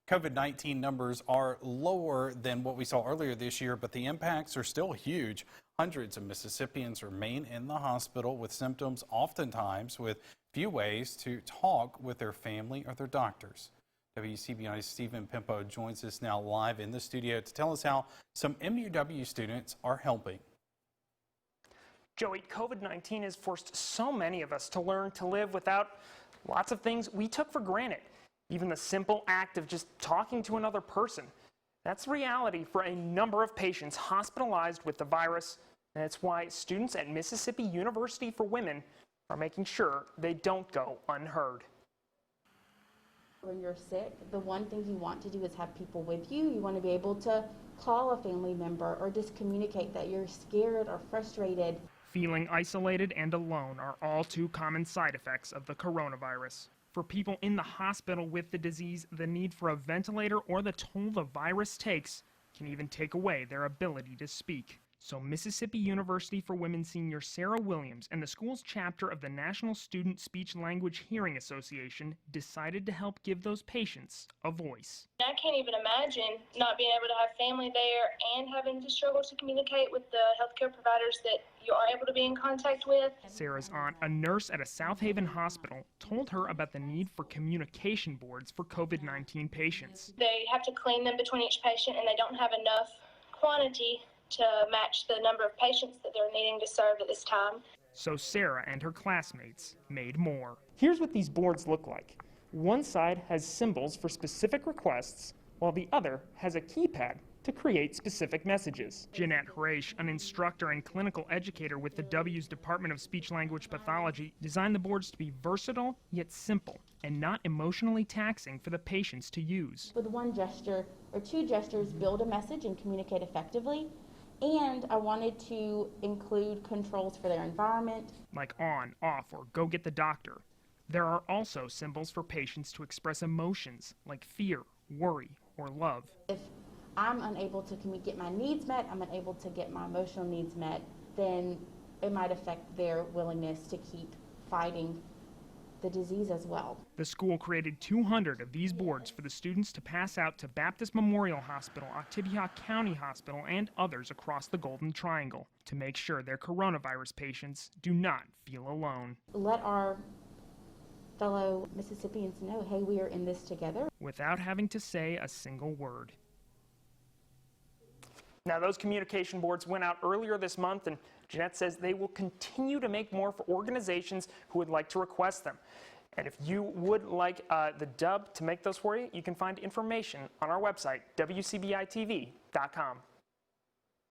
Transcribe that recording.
COVID-19 numbers are lower than what we saw earlier this year, but the impacts are still huge. Hundreds of Mississippians remain in the hospital with symptoms, oftentimes with few ways to talk with their family or their doctors. WCBI's Stephen Pimpo joins us now live in the studio to tell us how some MUW students are helping. Joey, COVID-19 has forced so many of us to learn to live without lots of things we took for granted. Even the simple act of just talking to another person. That's reality for a number of patients hospitalized with the virus, and it's why students at Mississippi University for Women are making sure they don't go unheard. When you're sick, the one thing you want to do is have people with you. You want to be able to call a family member or just communicate that you're scared or frustrated. Feeling isolated and alone are all too common side effects of the coronavirus. For people in the hospital with the disease, the need for a ventilator or the toll the virus takes can even take away their ability to speak. So Mississippi University for Women senior Sarah Williams and the school's chapter of the National Student Speech Language Hearing Association decided to help give those patients a voice. I can't even imagine not being able to have family there and having to struggle to communicate with the healthcare providers that you are able to be in contact with. Sarah's aunt, a nurse at a South Haven hospital, told her about the need for communication boards for COVID-19 patients. They have to clean them between each patient, and they don't have enough quantity to match the number of patients that they're needing to serve at this time. So Sarah and her classmates made more. Here's what these boards look like. One side has symbols for specific requests, while the other has a keypad to create specific messages. Jeanette Hreisch, an instructor and clinical educator with the W's Department of Speech Language Pathology, designed the boards to be versatile yet simple and not emotionally taxing for the patients to use. With one gesture or two gestures, build a message and communicate effectively. And I wanted to include controls for their environment. Like on, off, or go get the doctor. There are also symbols for patients to express emotions like fear, worry, or love. If I'm unable to get my needs met, I'm unable to get my emotional needs met, then it might affect their willingness to keep fighting the disease as well. The school created 200 of these boards for the students to pass out to Baptist Memorial Hospital, Oktibbeha County Hospital, and others across the Golden Triangle to make sure their coronavirus patients do not feel alone. Let our fellow Mississippians know, hey, we are in this together. Without having to say a single word. Now, those communication boards went out earlier this month, and Jeanette says they will continue to make more for organizations who would like to request them. And if you would like the Dub to make those for you, you can find information on our website, WCBITV.com.